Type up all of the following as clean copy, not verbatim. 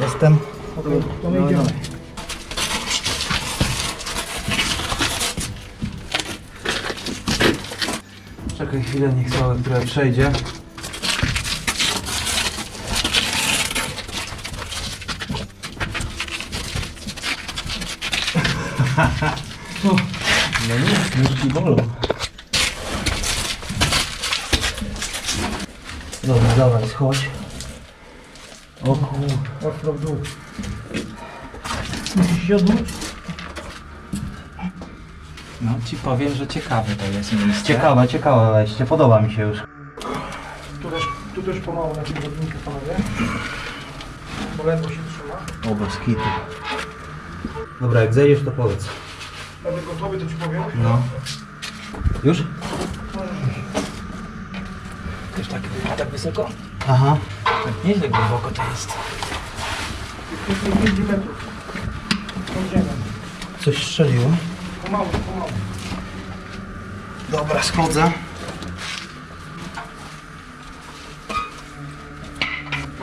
Jestem. Okej, to my idziemy. Czekaj chwilę, niech całe trochę przejdzie. No nie, nóżki bolą. Dobra, dawaj, schodź. O kur... Ostro w dół. Musisz się odwrócić. No ci powiem, że ciekawe to jest miejsce. Ciekawe wejście, podoba mi się już. Tu też pomału na tym godzinkę panowie. Bo ledwo się trzyma. O, bez kitu. Dobra, jak zejdziesz to powiedz. Będę gotowy, to ci powiem. No. Już? Też tak wysoko? Aha. Tak nieźle głęboko to jest. 5 metrów. Idziemy. Coś strzeliło. Pomału. Dobra, schodzę.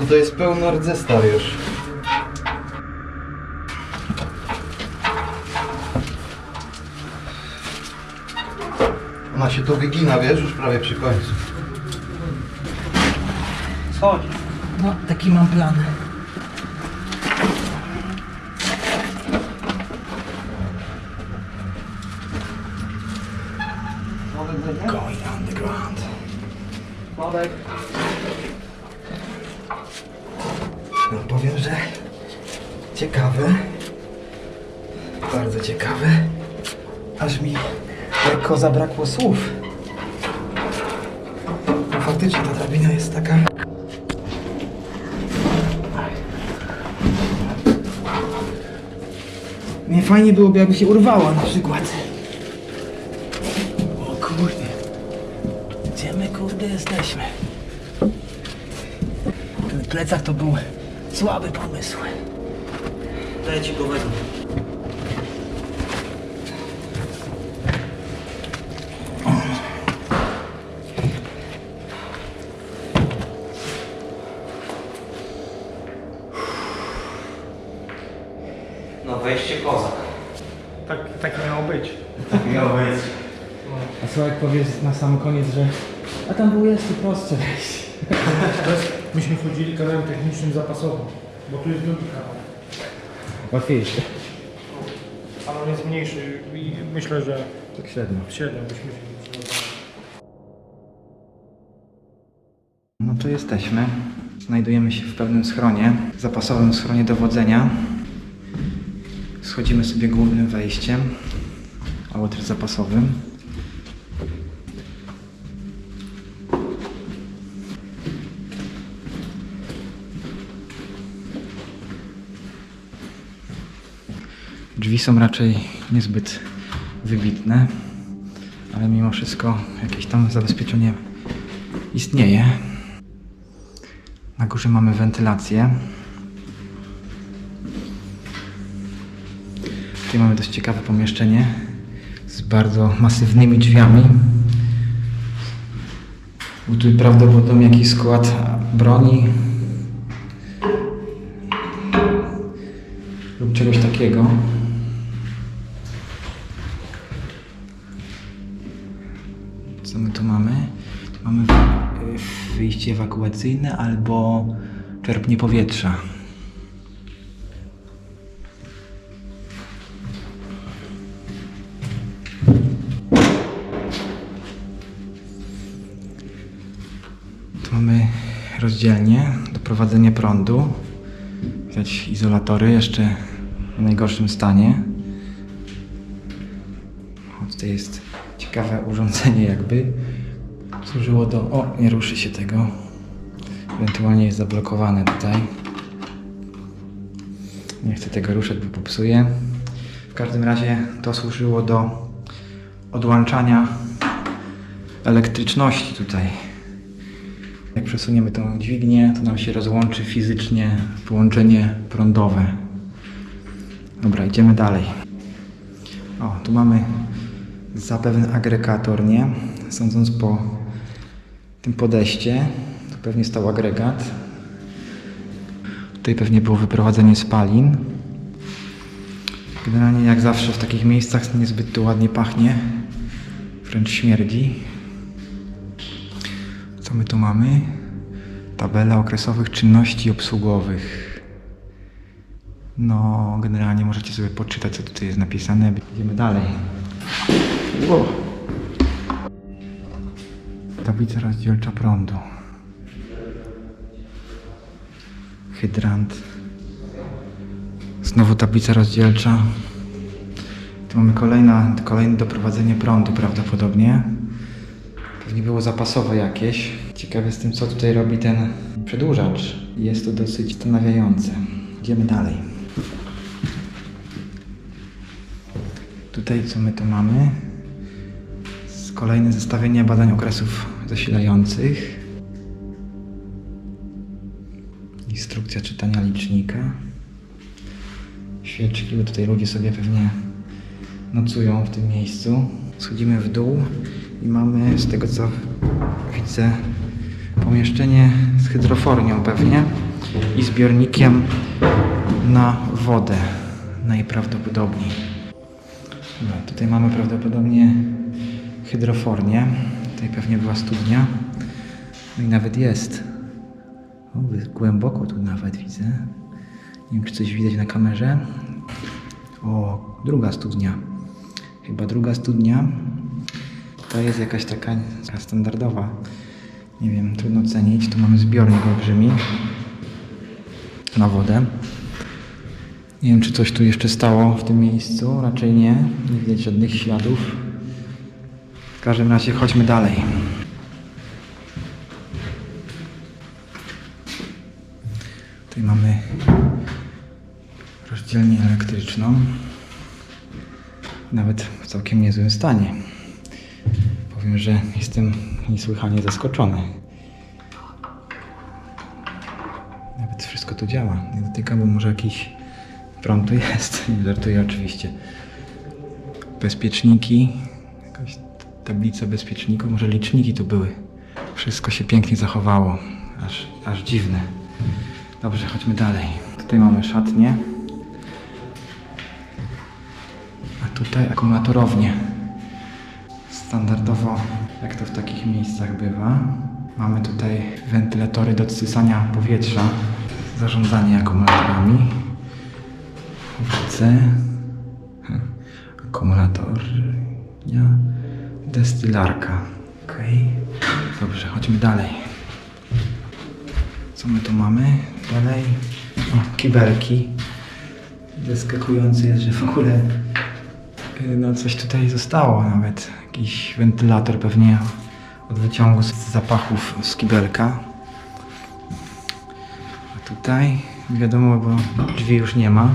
No to jest pełno rdzestar już. Ona się tu wygina, wiesz, już prawie przy końcu. Schodź. No, taki mam plan. Going underground. Sławek. No, powiem, że ciekawe. Bardzo ciekawe. Aż mi lekko zabrakło słów. No, faktycznie ta drabina jest taka... Nie fajnie byłoby, jakby się urwała na przykład. O kurde. Gdzie my kurde jesteśmy? Ten plecak to był słaby pomysł. Daj ci go wezmę. No wejście kozak. Tak miało być. Tak miało być. A Sławek powie na sam koniec, że a tam było jeszcze prostsze wejście. Myśmy chodzili kanałem technicznym zapasowym, bo tu jest drugi kanał. Łatwiejsze. Ale on jest mniejszy i myślę, że Tak średnio. średnio byśmy się No to jesteśmy. Znajdujemy się w pewnym schronie, zapasowym schronie dowodzenia. Schodzimy sobie głównym wejściem, albo też zapasowym. Drzwi są raczej niezbyt wybitne, ale mimo wszystko jakieś tam zabezpieczenie istnieje. Na górze mamy wentylację. Tutaj mamy dość ciekawe pomieszczenie z bardzo masywnymi drzwiami. Był tu prawdopodobnie jakiś skład broni lub czegoś takiego. Co my tu mamy? Tu mamy wyjście ewakuacyjne albo czerpnie powietrza. Tu mamy rozdzielnię do prowadzenia prądu. Widać izolatory jeszcze w najgorszym stanie. O, tutaj jest ciekawe urządzenie jakby. Służyło do... O, nie ruszy się tego. Ewentualnie jest zablokowane tutaj. Nie chcę tego ruszać, bo popsuję. W każdym razie to służyło do odłączania elektryczności tutaj. Jak przesuniemy tą dźwignię, to nam się rozłączy fizycznie połączenie prądowe. Dobra, idziemy dalej. O, tu mamy zapewne agregator, nie? Sądząc po tym podejście, to pewnie stał agregat. Tutaj pewnie było wyprowadzenie spalin. Generalnie jak zawsze w takich miejscach niezbyt tu ładnie pachnie. Wręcz śmierdzi. Co my tu mamy? Tabela okresowych czynności obsługowych. No, generalnie możecie sobie poczytać, co tutaj jest napisane. Idziemy dalej. Wow. Tablica rozdzielcza prądu. Hydrant. Znowu tablica rozdzielcza. Tu mamy kolejne doprowadzenie prądu prawdopodobnie. Pewnie było zapasowe jakieś. Ciekawe z tym, co tutaj robi ten przedłużacz. Jest to dosyć zastanawiające. Idziemy dalej. Tutaj co my tu mamy? Kolejne zestawienie badań okresów zasilających. Instrukcja czytania licznika. Świeczki, bo tutaj ludzie sobie pewnie nocują w tym miejscu. Schodzimy w dół i mamy, z tego co widzę, pomieszczenie z hydrofornią pewnie i zbiornikiem na wodę najprawdopodobniej. Dobra, tutaj mamy prawdopodobnie hydrofornię. Tutaj pewnie była studnia. No i nawet jest. O, głęboko tu nawet widzę. Nie wiem, czy coś widać na kamerze. O, druga studnia. Chyba druga studnia. To jest jakaś taka standardowa. Nie wiem, trudno ocenić. Tu mamy zbiornik olbrzymi na wodę. Nie wiem, czy coś tu jeszcze stało w tym miejscu. Raczej nie. Nie widać żadnych śladów. W każdym razie chodźmy dalej. Tutaj mamy rozdzielnię elektryczną. Nawet w całkiem niezłym stanie. Powiem, że jestem niesłychanie zaskoczony. Nawet wszystko tu działa. Nie dotykam, bo może jakiś prąd tu jest. Nie żartuję oczywiście. Bezpieczniki. Jakaś tablica bezpieczników. Może liczniki tu były. Wszystko się pięknie zachowało. Aż dziwne. Dobrze, chodźmy dalej. Tutaj mamy szatnię. A tutaj akumulatorownię. Standardowo, jak to w takich miejscach bywa. Mamy tutaj wentylatory do odsysania powietrza. Zarządzanie akumulatorami. WC. Akumulatornia. Destylarka. Ok. Dobrze, chodźmy dalej. Co my tu mamy? Dalej. O, kibelki. Zaskakujące jest, że w ogóle no coś tutaj zostało nawet. Jakiś wentylator pewnie od wyciągu z zapachów z kibelka. A tutaj nie wiadomo, bo drzwi już nie ma.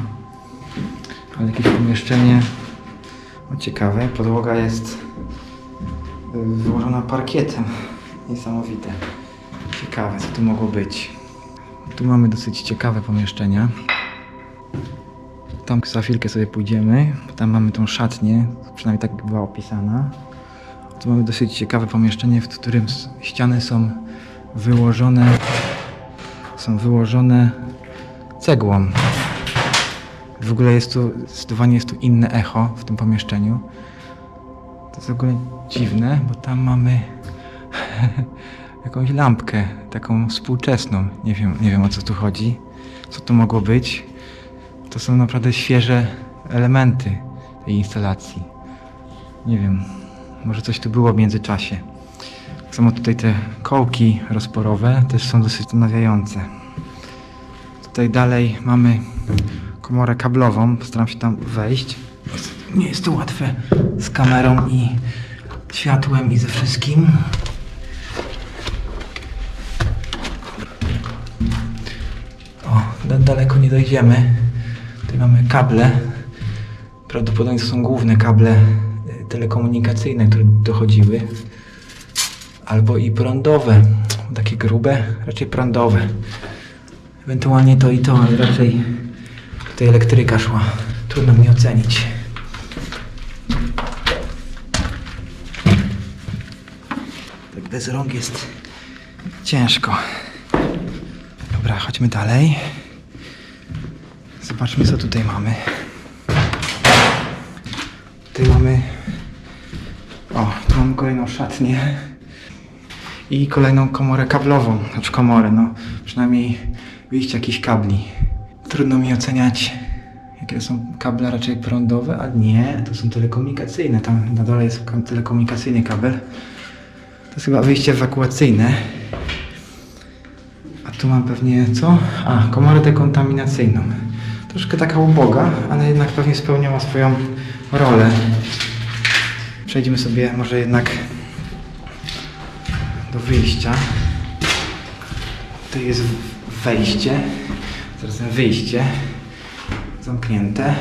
Ale jakieś pomieszczenie ciekawe. Podłoga jest wyłożona parkietem. Niesamowite. Ciekawe, co tu mogło być. Tu mamy dosyć ciekawe pomieszczenia. Tam za chwilkę sobie pójdziemy. Tam mamy tą szatnię, przynajmniej tak była opisana. Tu mamy dosyć ciekawe pomieszczenie, w którym ściany są wyłożone cegłą. W ogóle zdecydowanie jest tu inne echo w tym pomieszczeniu. To jest w ogóle dziwne, bo tam mamy jakąś lampkę, taką współczesną. Nie wiem o co tu chodzi, co to mogło być. To są naprawdę świeże elementy tej instalacji. Nie wiem, może coś tu było w międzyczasie. Tak samo tutaj te kołki rozporowe też są dosyć zastanawiające. Tutaj dalej mamy komorę kablową, postaram się tam wejść. Nie jest to łatwe z kamerą i światłem i ze wszystkim. O, daleko nie dojdziemy. Tutaj mamy kable. Prawdopodobnie to są główne kable telekomunikacyjne, które dochodziły. Albo i prądowe. Takie grube, raczej prądowe. Ewentualnie to i to, ale raczej tutaj elektryka szła. Trudno mi ocenić. Tak bez rąk jest ciężko. Dobra, chodźmy dalej. Zobaczmy, co tutaj mamy. Tutaj mamy... O, tu mamy kolejną szatnię. I kolejną komorę kablową. Znaczy komorę, no. Przynajmniej wyjście jakichś kabli. Trudno mi oceniać, jakie są kable raczej prądowe, a nie, to są telekomunikacyjne. Tam na dole jest telekomunikacyjny kabel. To jest chyba wyjście ewakuacyjne. A tu mam pewnie co? A, komorę dekontaminacyjną. Troszkę taka uboga, ale jednak pewnie spełniała swoją rolę. Przejdźmy sobie może jednak do wyjścia. Tutaj jest wejście, zarazem wyjście, zamknięte.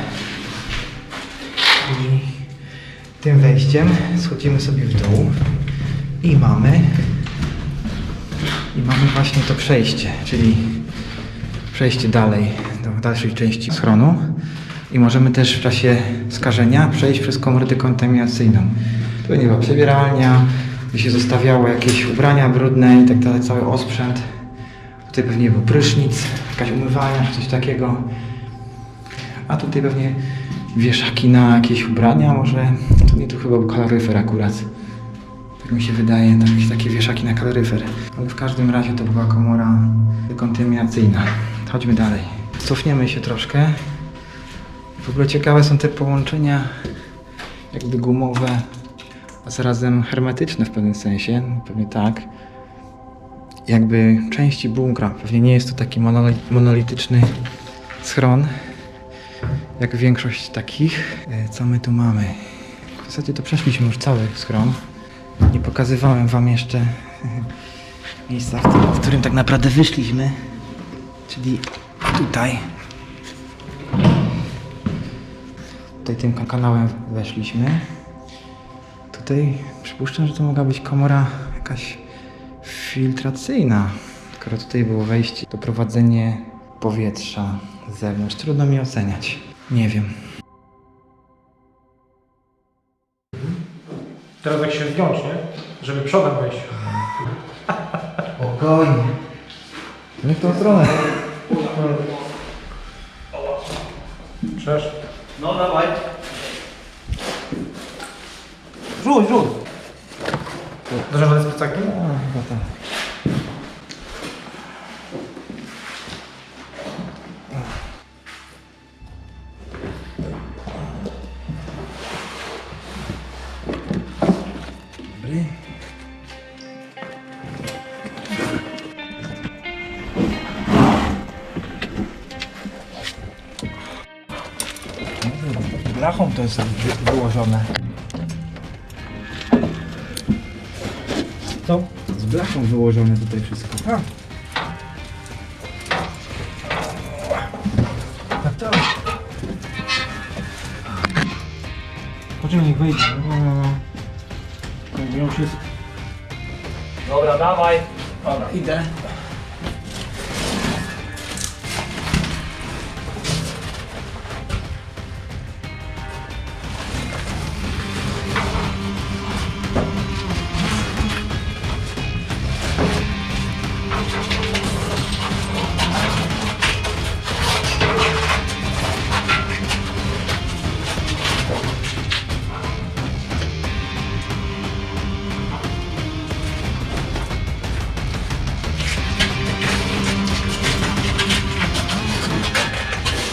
I tym wejściem schodzimy sobie w dół i mamy właśnie to przejście, czyli przejście dalej do dalszej części schronu. I możemy też w czasie skażenia przejść przez komorę dekontaminacyjną. Tu nie była przebieralnia, gdzie się zostawiało jakieś ubrania brudne i tak dalej, cały osprzęt. Tutaj pewnie był prysznic, jakaś umywalnia czy coś takiego. A tutaj pewnie wieszaki na jakieś ubrania, może... To nie, tu chyba był kaloryfer akurat. Tak mi się wydaje, takie wieszaki na kaloryfer. Ale w każdym razie to była komora dekontaminacyjna. Chodźmy dalej. Cofniemy się troszkę. W ogóle ciekawe są te połączenia jakby gumowe, a zarazem hermetyczne w pewnym sensie, pewnie tak. Jakby części bunkra, pewnie nie jest to taki monolityczny schron, jak większość takich. Co my tu mamy? W zasadzie to przeszliśmy już cały schron. Nie pokazywałem wam jeszcze miejsca, w którym tak naprawdę wyszliśmy, czyli tutaj. Tutaj tym kanałem weszliśmy. Tutaj przypuszczam, że to mogła być komora jakaś filtracyjna. Skoro tutaj było wejście, doprowadzenie powietrza z zewnątrz. Trudno mi oceniać. Nie wiem. Teraz jak się zgiąć, nie? Żeby przodem wejść. Spokojnie. Nie w tą stronę. Cześć. No dawaj. Rzuć. Dasz radę z plecakiem? Chyba tak. Dobry. Blachą to jest wyłożone. Co? Z blachą wyłożone tutaj wszystko. A. Tak. Poczekaj, niech wyjdzie. No. Już jest. Dobra, dawaj. Dobra, idę.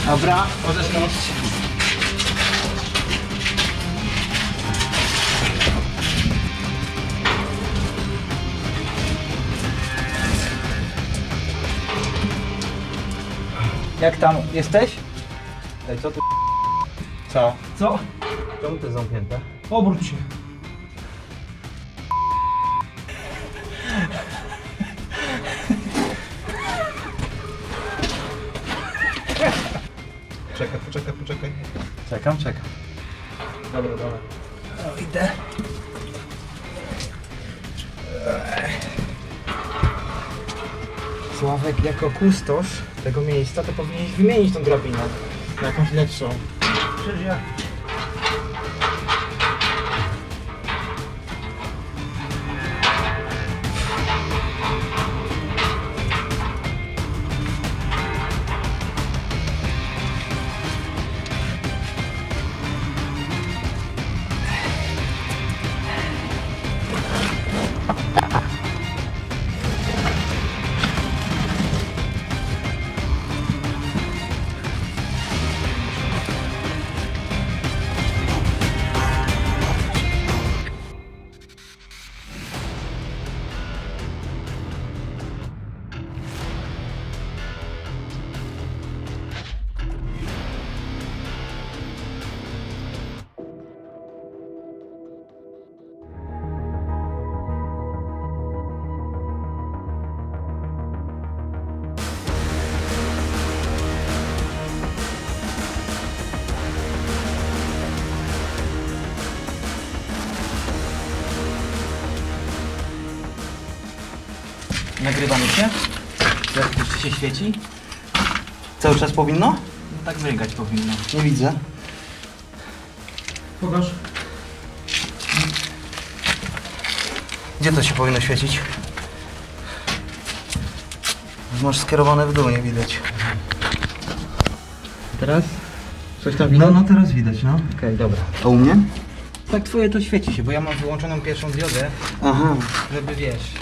Dobra, możesz iść. Jak tam jesteś? Ej, co tu? Co? Co? Czemu to jest zamknięte? Obróć się. Poczekaj. Czekam. Dobra. O, idę. Sławek, jako kustosz tego miejsca, to powinieneś wymienić tą drabinę na jakąś lepszą. Przecież ja. Nagrywamy się? Jeszcze się świeci? Cały czas powinno? No tak mrygać powinno. Nie widzę. Pokaż. Gdzie to się powinno świecić? Masz skierowane w dół, nie widać. Teraz? Coś tam widać? No teraz widać, no. Okej, dobra. A u mnie? Tak twoje to świeci się, bo ja mam wyłączoną pierwszą diodę, Aha. żeby wiesz,